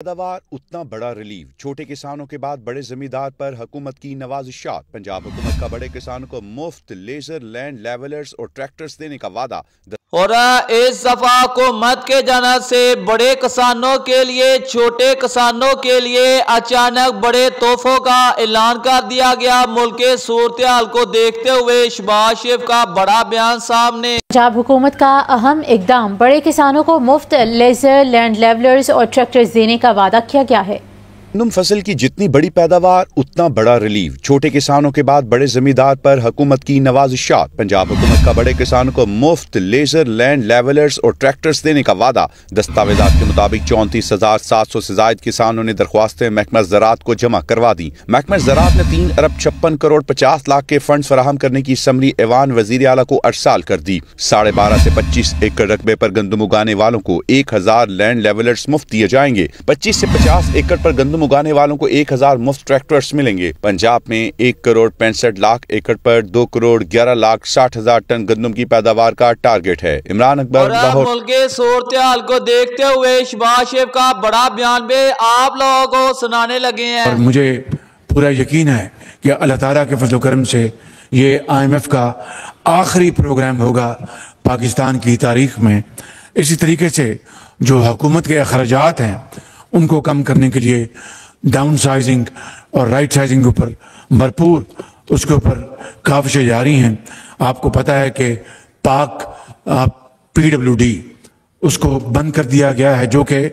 पैदावार उतना बड़ा रिलीफ, छोटे किसानों के बाद बड़े जमींदार पर हुकूमत की नवाजिशात। पंजाब हुकूमत का बड़े किसानों को मुफ्त लेजर लैंड लेवलर्स और ट्रैक्टर्स देने का वादा। और इस दफा हुकूमत के जानिब से बड़े किसानों के लिए, छोटे किसानों के लिए अचानक बड़े तोहफों का ऐलान कर दिया गया। मुल्क के सूरत हाल को देखते हुए शहबाज शरीफ का बड़ा बयान सामने। पंजाब हुकूमत का अहम इकदाम, बड़े किसानों को मुफ्त लेजर लैंड लेवलर्स और ट्रैक्टर्स देने का वादा किया गया है। गन्नम फसल की जितनी बड़ी पैदावार उतना बड़ा रिलीफ, छोटे किसानों के बाद बड़े जमींदार पर हुकूमत की नवाजिशात। पंजाब हुकूमत का बड़े किसानों को मुफ्त लेजर लैंड लेवलर्स और ट्रैक्टर्स देने का वादा। दस्तावेजात के मुताबिक 34,700 से ज्यादा किसानों ने दरख्वास्तें महकमा ज़राअत को जमा करवा दी। महकमा ज़राअत ने 3 अरब 56 करोड़ 50 लाख के फंड फराहम करने की समरी ऐवान वजीर आला को अरसाल कर दी। 12.5 से 25 एकड़ रकबे पर गंदम उगाने वालों को 1000 लैंड लेवलर्स मुफ्त दिए जाएंगे। 25 से 50 एकड़ पर गंदम उगाने वालों को 1000 मुफ्त ट्रैक्टर्स मिलेंगे। पंजाब में 1 करोड़ 65 लाख एकड़ पर 2 करोड़ 11 लाख 60 हजार टन गंदम की पैदावार का टारगेट है। इमरान अकबर, लाहौर। मुल्क के सूरत हाल को देखते हुए शहबाज शरीफ का बड़ा बयान भी आप लोगों को सुनाने लगे हैं। और मुझे पूरा यकीन है कि अल्लाह ताला के फजल करम से ये IMF का आखिरी प्रोग्राम होगा पाकिस्तान की तारीख में। इसी तरीके से जो हुकूमत के अखराजात हैं उनको कम करने के लिए डाउन साइजिंग और राइट साइजिंग के ऊपर भरपूर उसके ऊपर काविशें जारी हैं। आपको पता है कि पाक PWD उसको बंद कर दिया गया है, जो कि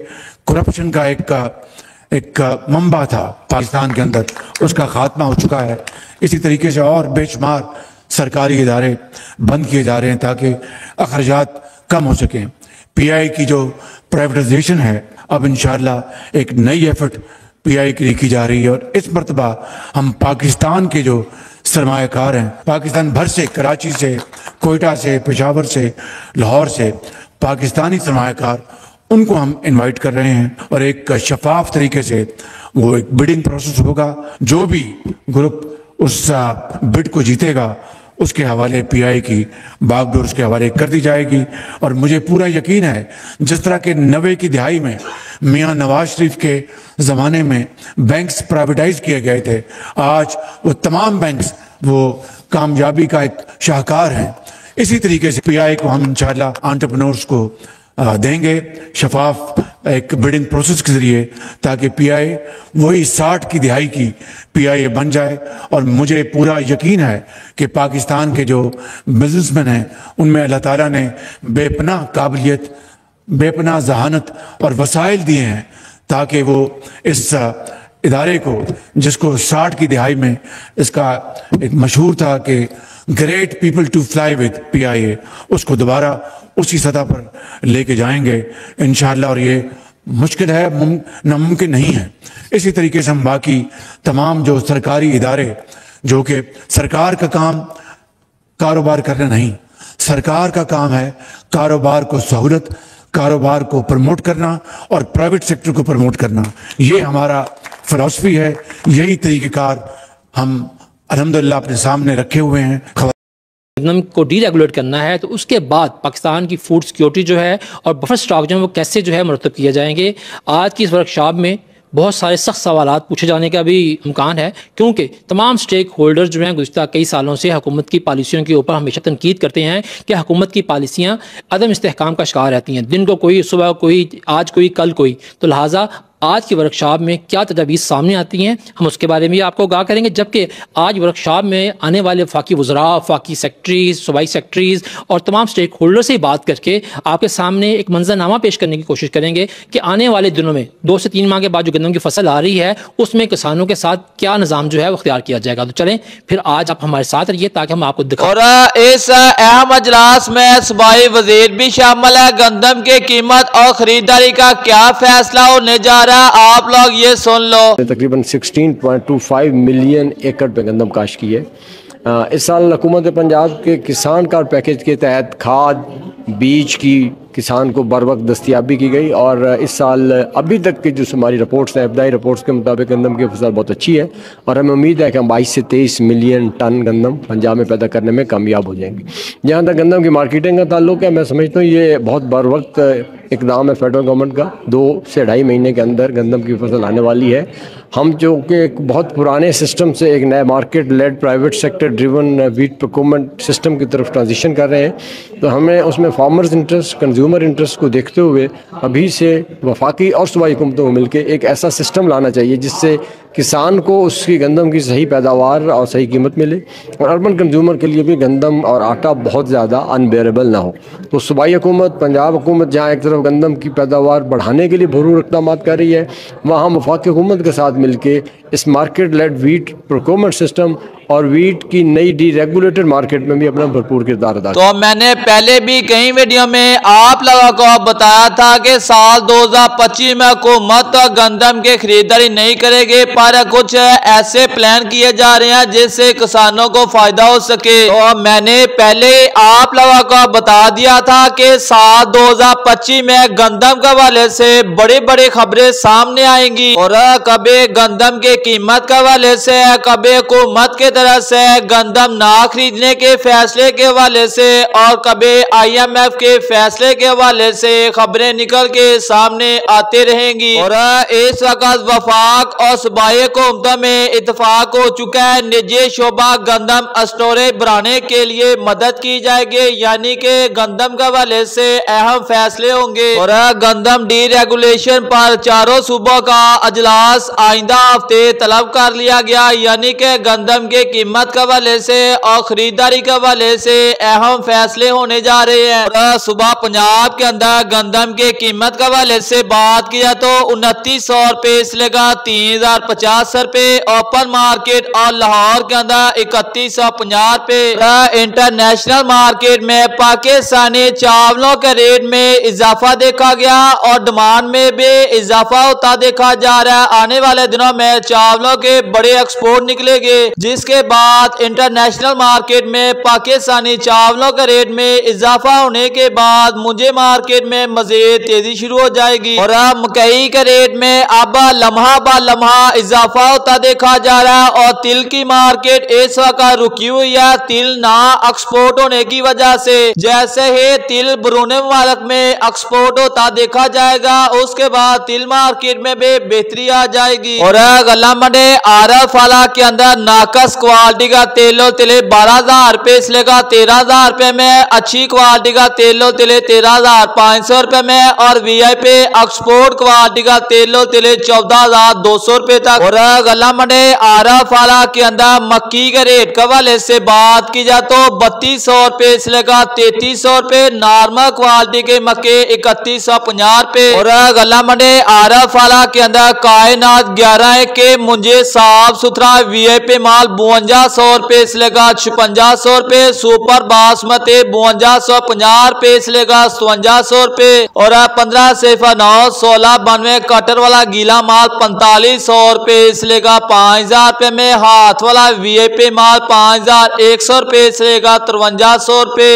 करप्शन का एक मंबा था पाकिस्तान के अंदर, उसका खात्मा हो चुका है। इसी तरीके से और बेशुमार सरकारी इदारे बंद किए जा रहे हैं ताकि अखराजात कम हो सकें। PI की जो प्राइवेटाइजेशन है, अब इंशाअल्लाह एक नई एफर्ट PI के लिए की जा रही है। और इस मरतबा हम पाकिस्तान के जो सरमायाकार हैं, पाकिस्तान भर से, कराची से, कोयटा से, पेशावर से, लाहौर से पाकिस्तानी सरमायाकार, उनको हम इनवाइट कर रहे हैं और एक शफाफ तरीके से वो एक बिडिंग प्रोसेस होगा। जो भी ग्रुप उस बिड को जीतेगा उसके हवाले PI की बागडोर उसके हवाले कर दी जाएगी। और मुझे पूरा यकीन है जिस तरह के 90 की दिहाई में मियाँ नवाज शरीफ के ज़माने में बैंक्स प्राइवेटाइज किए गए थे, आज वो तमाम बैंक्स वो कामयाबी का एक शाहकार हैं। इसी तरीके से PI को हम इंशाअल्लाह एंटरप्रेन्योर्स को देंगे शफाफ एक बिडिंग प्रोसेस के जरिए, ताकि PI वही 60 की दिहाई की PI बन जाए। और मुझे पूरा यकीन है कि पाकिस्तान के जो बिजनेसमैन हैं उनमें अल्लाह ताला ने बेपनाह काबिलियत, बेपनाह जहानत और वसाइल दिए हैं ताकि वो इस इदारे को, जिसको 60 की दिहाई में इसका एक मशहूर था कि great people to fly with PI, उसको दोबारा उसी सतह पर लेके जाएंगे इंशाअल्लाह। और ये मुश्किल है, नामुमकिन नहीं है। इसी तरीके से हम बाकी तमाम जो सरकारी इदारे, जो कि सरकार का काम कारोबार करना नहीं, सरकार का काम है कारोबार को सहूलत, कारोबार को प्रमोट करना और प्राइवेट सेक्टर को प्रमोट करना। ये हमारा फिलॉसफी है, यही तरीक़ेकार हम अल्हम्दुलिल्लाह अपने सामने रखे हुए हैं। गंदम को डीरेगुलेट करना है तो उसके बाद पाकिस्तान की फूड सिक्योरिटी जो है और बफर स्टॉक जो है वो कैसे जो है मुरतब किए जाएंगे। आज की इस वर्कशॉप में बहुत सारे सख्त सवालात पूछे जाने का भी इम्कान है, क्योंकि तमाम स्टेक होल्डर जो हैं गुज़िश्ता कई सालों से हुकूमत की पॉलिसियों के ऊपर हमेशा तनकीद करते हैं कि हुकूमत की पॉलिसियाँ अदम इस्तेहकाम का शिकार रहती हैं। दिन को कोई, सुबह कोई, आज कोई, कल कोई। तो लिहाजा आज की वर्कशॉप में क्या तजावीज़ सामने आती हैं हम उसके बारे में आपको आगाह करेंगे। जबकि आज वर्कशॉप में आने वाले वफाकी वज़रा, वफाकी सेक्रेटरीज़, सूबाई सेक्रेटरीज़ और तमाम स्टेक होल्डर से बात करके आपके सामने एक मंजरनामा पेश करने की कोशिश करेंगे कि आने वाले दिनों में 2 से 3 माह के बाद जो गंदम की फसल आ रही है उसमें किसानों के साथ क्या निज़ाम जो है वो अख्तियार किया जाएगा। तो चलें फिर आज आप हमारे साथ रहिए ताकि हम आपको दिखाएं। और इस अहम अजलास में सूबाई वज़ीर भी शामिल है। गंदम की कीमत और खरीदारी का क्या फैसला होने जा रहा है, आप लोग ये सुन लो। तकरीबन 16.25 मिलियन एकड़ पे गंदम काश्त की है। इस साल हुकूमत पंजाब के किसान कार्ड पैकेज के तहत खाद, बीज की किसान को बर वक्त दस्तियाबी की गई। और इस साल अभी तक की जो हमारी रिपोर्ट्स हैं, इब्तदाई रिपोर्ट्स के मुताबिक गंदम की फसल बहुत अच्छी है और हमें उम्मीद है कि हम 22 से 23 मिलियन टन गंदम पंजाब में पैदा करने में कामयाब हो जाएंगे। जहाँ तक गंदम की मार्केटिंग का ताल्लुक है, मैं समझता हूँ ये बहुत बर वक्त اقدام ہے فیڈرل گورنمنٹ کا. 2 سے 2.5 مہینے کے اندر گندم کی فصل آنے والی ہے. ہم جو کہ ایک بہت پرانے سسٹم سے ایک نئے market led private sector driven wheat procurement system کی طرف ٹرانزیشن کر رہے ہیں. تو ہمیں اس میں فارمرز انٹرسٹ کنزیومر انٹرسٹ کو دیکھتے ہوئے ابھی سے وفاقی اور صوبائی حکومتوں کو مل کے ایک ایسا سسٹم لانا چاہیے جس سے کسان کو اس کی گندم کی صحیح پیداوار اور صحیح قیمت ملے, اور اربن کنزیومر کے لیے بھی گندم اور آٹا بہت زیادہ انبیئریبل نہ ہو. تو صوبائی حکومت, پنجاب حکومت جہاں ایک طرف گندم کی پیداوار بڑھانے کے لیے بھرپور اقدامات کر رہی ہے, وہاں وفاقی حکومت کے ساتھ مل کے اس market led wheat procurement system اور ویٹ کی نئی ڈی ریگولیٹڈ مارکیٹ میں بھی اپنا بھرپور کردار ادا کیا. تو میں نے پہلے بھی کئی ویڈیو میں آپ لوگوں کو بتایا تھا کہ سال 2025 میں حکومت گندم کے خریداری نہیں کرے گی, پر کچھ ایسے پلان کیے جا رہے ہیں جس سے کسانوں کو فائدہ ہو سکے. تو میں نے پہلے آپ لوگوں کو بتا دیا تھا کہ سال 2025 میں گندم کے حوالے سے بڑی بڑی خبریں سامنے آئیں گی, اور کبھی گندم کے قیمت کے حوالے سے, کبھی حکومت کے طرح سے گندم نہ خریدنے کے فیصلے کے حوالے سے, اور کبھی IMF کے فیصلے کے حوالے سے خبریں نکل کے سامنے آتے رہیں گی. اور اس وقت وفاق اور صوبائی حکومتوں میں اتفاق ہو چکا ہے نجی شعبہ گندم اسٹوریج بڑھانے کے لیے مدد کی جائے گی, یعنی کہ گندم کے حوالے سے اہم فیصلے ہوں گے. اور گندم ڈی ریگولیشن پر چاروں صوبوں کا اجلاس آئندہ ہفتے طلب کر لیا گیا, یعنی کہ گندم کے قیمت کے حوالے سے اور خریداری کے حوالے سے اہم فیصلے ہونے جا رہے ہیں. اور صوبہ پنجاب کے اندر گندم کے قیمت کے حوالے سے بات کیا تو 2900 روپے سے لے کر 3050 روپے اوپن مارکیٹ, اور لاہور کے اندر 3150 روپے. انٹرنیشنل مارکیٹ میں پاکستانی چاولوں کے ریٹ میں اضافہ دیکھا گیا اور ڈیمانڈ میں بھی اضافہ ہوتا دیکھا جا رہا ہے. آنے والے دنوں میں چاولوں کے بڑے ایکسپورٹ نکلے گے, جس کے بعد انٹرنیشنل مارکیٹ میں پاکستانی چاولوں کے ریٹ میں اضافہ ہونے کے بعد منجے مارکیٹ میں مزید تیزی شروع ہو جائے گی. اور مکئی کے ریٹ میں اب لمحہ با لمحہ اضافہ ہوتا دیکھا جا رہا ہے, اور تل کی مارکیٹ اس وقت رکی ہوئی ہے تل نہ ایکسپورٹ ہونے کی وجہ سے. جیسے ہی تل بیرون ممالک میں ایکسپورٹ ہوتا دیکھا جائے گا, اس کے بعد تل مارکیٹ میں بھی بہتری آ جائے گی. اور غلہ منڈی عارف والا کے اندر ناقص کوالٹی کا تیل و تلے 12000 روپے سے لے کر 13000 روپے میں, اچھی کوالٹی کا تیل و تلے 13500 روپے میں, اور VIP ایکسپورٹ کوالٹی کا تیل و تلے 14200 روپے تک. اور غلہ منڈی عارف والا کے اندر مکی کے ریٹ کے حوالے سے بات کی جائے تو 3200 روپے سے لے کر 3300 روپے, نارمل کوالٹی کے مکے 3150 روپے. اور غلہ منڈی عارف والا کے اندر کائنات 11 کے منجے صاف ستھرا VIP مال 5200 روپے سے لے کر 5600 روپے, سپر باسمتی 5250 روپے سے لے کر 5700 روپے. اور 1509 1692 کٹر والا گیلا مال 4500 روپے سے لے کر 5000 روپے میں, ہاتھ والا VIP مال 5100 روپے سے لے کر 5300 روپے.